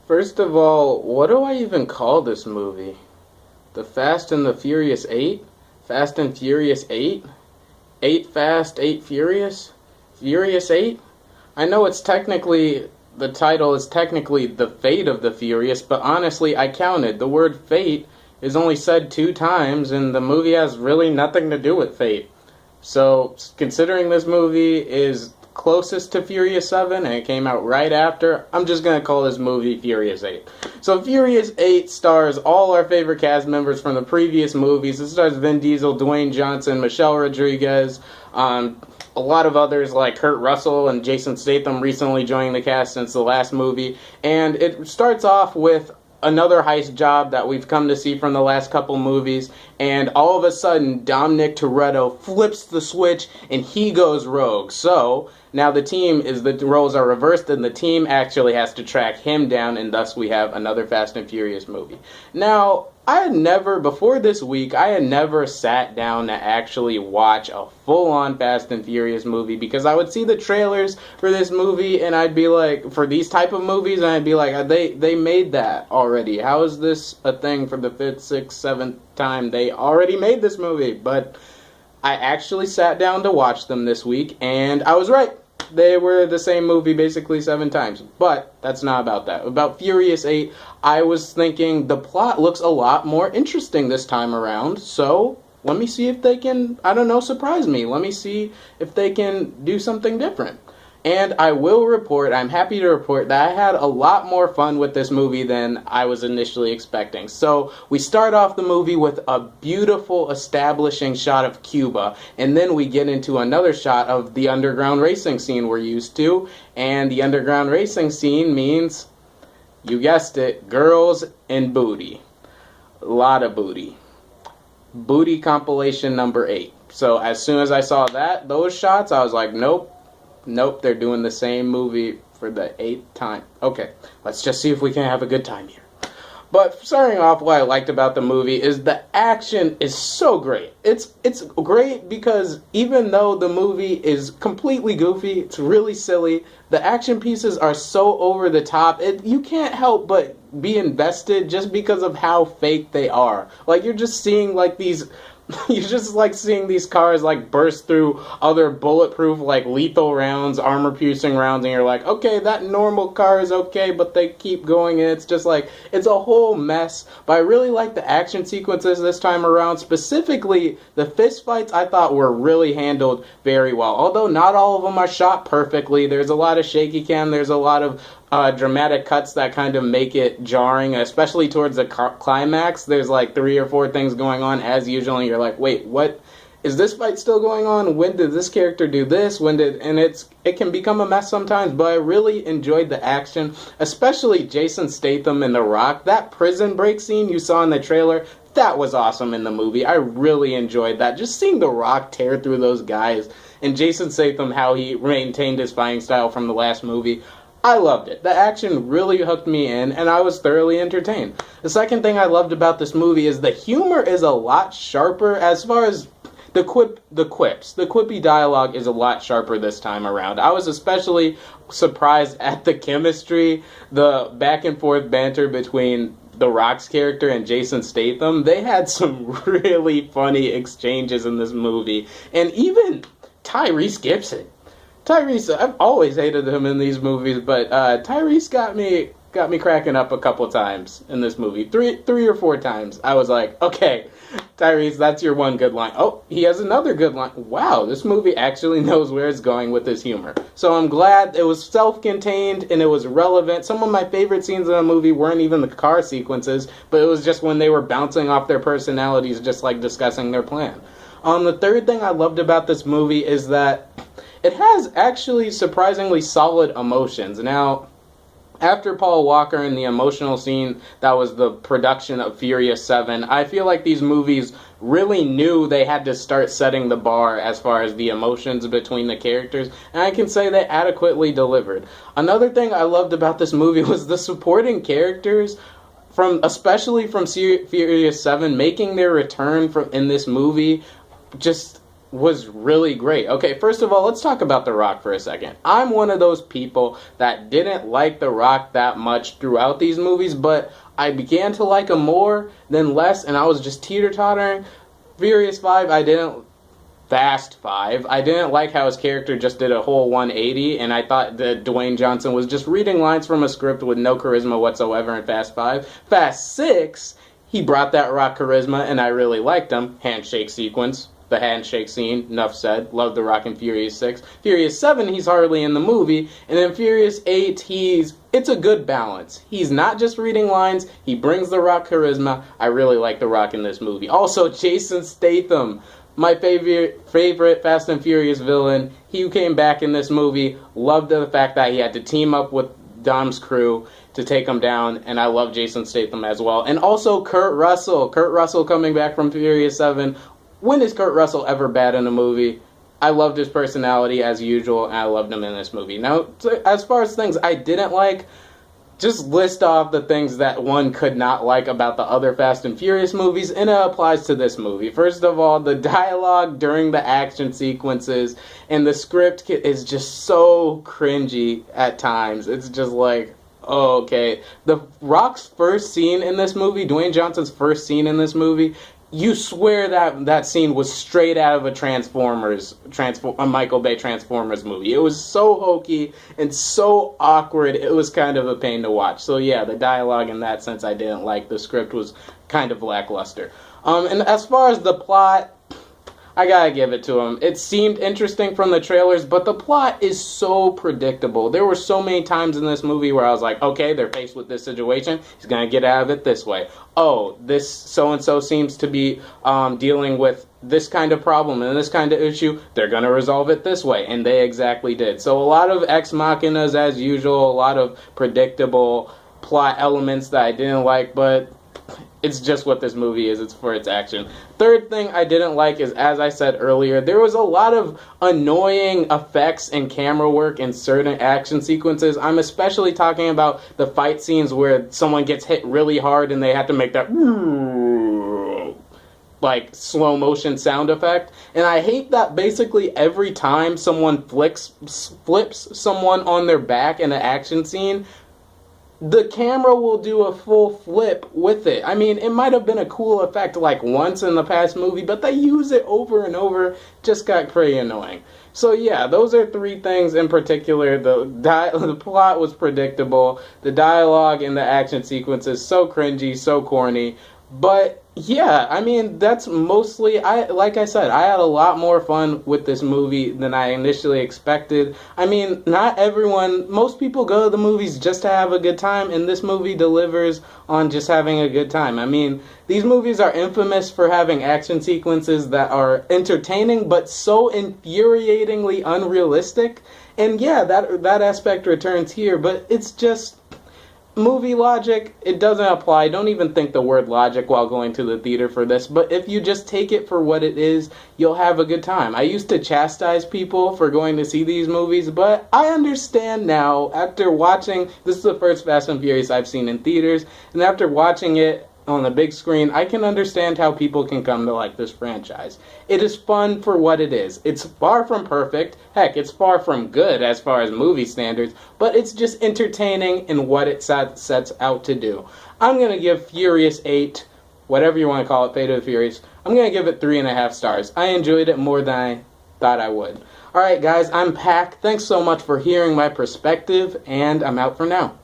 First of all, what do I even call this movie? The Fast and the Furious 8? Fast and Furious 8? 8 Fast, 8 Furious? Furious 8? I know the title is technically The Fate of the Furious, but honestly, I counted. The word fate is only said 2 times, and the movie has really nothing to do with fate. So, considering this movie is closest to Furious 7 and it came out right after, I'm just going to call this movie Furious 8. So Furious 8 stars all our favorite cast members from the previous movies. It stars Vin Diesel, Dwayne Johnson, Michelle Rodriguez, a lot of others like Kurt Russell and Jason Statham recently joining the cast since the last movie. And it starts off with another heist job that we've come to see from the last couple movies, and all of a sudden Dominic Toretto flips the switch and he goes rogue. So now the roles are reversed and the team actually has to track him down, and thus we have another Fast and Furious movie. Now, before this week, I had never sat down to actually watch a full-on Fast and Furious movie, because I would see the trailers for this movie and I'd be like, for these type of movies, and I'd be like, they made that already. How is this a thing for the 5th, 6th, 7th time? They already made this movie. But I actually sat down to watch them this week, and I was right. They were the same movie basically 7 times. But that's not about that. About Furious 8, I was thinking the plot looks a lot more interesting this time around. So let me see if they can, surprise me. Let me see if they can do something different. And I'm happy to report that I had a lot more fun with this movie than I was initially expecting. So we start off the movie with a beautiful establishing shot of Cuba, and then we get into another shot of the underground racing scene we're used to. And the underground racing scene means, you guessed it, girls and booty. A lot of booty. Booty compilation number 8. So as soon as I saw those shots, I was like, nope, they're doing the same movie for the 8th time. Okay, let's just see if we can have a good time here. But starting off, what I liked about the movie is the action is so great. It's great because even though the movie is completely goofy, it's really silly, the action pieces are so over the top, you can't help but be invested just because of how fake they are. Like, you're just seeing seeing these cars like burst through other bulletproof, like lethal rounds, armor piercing rounds, and you're like, okay, that normal car is okay, but they keep going, and it's just like, it's a whole mess. But I really like the action sequences this time around. Specifically, the fist fights I thought were really handled very well. Although not all of them are shot perfectly. There's a lot of shaky cam, there's a lot of dramatic cuts that kind of make it jarring, especially towards the climax. There's like 3 or 4 things going on as usual, and you're like, wait, what? Is this fight still going on? When did this character do this? And it can become a mess sometimes, but I really enjoyed the action, especially Jason Statham and The Rock. That prison break scene you saw in the trailer, that was awesome in the movie. I really enjoyed that. Just seeing The Rock tear through those guys, and Jason Statham, how he maintained his fighting style from the last movie, I loved it. The action really hooked me in, and I was thoroughly entertained. The second thing I loved about this movie is the humor is a lot sharper as far as the quips. The quippy dialogue is a lot sharper this time around. I was especially surprised at the chemistry, the back and forth banter between The Rock's character and Jason Statham. They had some really funny exchanges in this movie. And even Tyrese Gibson. I've always hated him in these movies, but Tyrese got me cracking up a couple times in this movie. Three or 4 times. I was like, okay, Tyrese, that's your one good line. Oh, he has another good line. Wow, this movie actually knows where it's going with his humor. So I'm glad it was self-contained and it was relevant. Some of my favorite scenes in the movie weren't even the car sequences, but it was just when they were bouncing off their personalities, just like discussing their plan. The third thing I loved about this movie is that it has actually surprisingly solid emotions. Now, after Paul Walker and the emotional scene that was the production of Furious 7, I feel like these movies really knew they had to start setting the bar as far as the emotions between the characters, and I can say they adequately delivered. Another thing I loved about this movie was the supporting characters, especially from Furious 7, making their return in this movie. Just was really great. Okay, first of all, let's talk about The Rock for a second. I'm one of those people that didn't like The Rock that much throughout these movies, but I began to like him more than less, and I was just teeter-tottering. Furious 5, I didn't. Fast 5, I didn't like how his character just did a whole 180, and I thought that Dwayne Johnson was just reading lines from a script with no charisma whatsoever in Fast 5. Fast 6, he brought that Rock charisma, and I really liked him. Handshake sequence. The handshake scene, enough said. Love The Rock in Furious 6. Furious 7, he's hardly in the movie. And in Furious 8, it's a good balance. He's not just reading lines, he brings The Rock charisma. I really like The Rock in this movie. Also, Jason Statham, my favorite Fast and Furious villain. He came back in this movie. Loved the fact that he had to team up with Dom's crew to take him down, and I love Jason Statham as well. And also Kurt Russell. Kurt Russell coming back from Furious 7. When is Kurt Russell ever bad in a movie? I loved his personality as usual, and I loved him in this movie. Now, as far as things I didn't like, just list off the things that one could not like about the other Fast and Furious movies, and it applies to this movie. First of all, the dialogue during the action sequences and the script is just so cringy at times. It's just like, oh, okay. The Rock's first scene in this movie, Dwayne Johnson's first scene in this movie, you swear that scene was straight out of a Michael Bay Transformers movie. It was so hokey and so awkward, it was kind of a pain to watch. So yeah, the dialogue in that sense I didn't like. The script was kind of lackluster. And as far as the plot, I gotta give it to him. It seemed interesting from the trailers, but the plot is so predictable. There were so many times in this movie where I was like, okay, they're faced with this situation. He's gonna get out of it this way. Oh, this so-and-so seems to be dealing with this kind of problem and this kind of issue. They're gonna resolve it this way, and they exactly did. So a lot of ex machinas as usual, a lot of predictable plot elements that I didn't like, but it's just what this movie is. It's for its action. Third thing I didn't like is, as I said earlier, there was a lot of annoying effects and camera work in certain action sequences. I'm especially talking about the fight scenes where someone gets hit really hard and they have to make that like slow motion sound effect. And I hate that basically every time someone flips someone on their back in an action scene, the camera will do a full flip with it. I mean, it might have been a cool effect like once in the past movie, but they use it over and over. Just got pretty annoying. So yeah, those are three things in particular. The plot was predictable. The dialogue and the action sequences so cringy, so corny. But yeah, I mean, that's mostly, like I said, I had a lot more fun with this movie than I initially expected. I mean, most people go to the movies just to have a good time, and this movie delivers on just having a good time. I mean, these movies are infamous for having action sequences that are entertaining, but so infuriatingly unrealistic. And yeah, that aspect returns here, but it's just movie logic. It doesn't apply. Don't even think the word logic while going to the theater for this, but if you just take it for what it is, you'll have a good time. I used to chastise people for going to see these movies, but I understand now after watching, this is the first Fast and Furious I've seen in theaters, and after watching it on the big screen, I can understand how people can come to like this franchise. It is fun for what it is. It's far from perfect. Heck, it's far from good as far as movie standards, but it's just entertaining in what it sets out to do. I'm going to give Furious 8, whatever you want to call it, Fate of the Furious, I'm going to give it 3.5 stars. I enjoyed it more than I thought I would. Alright guys, I'm Pac. Thanks so much for hearing my perspective, and I'm out for now.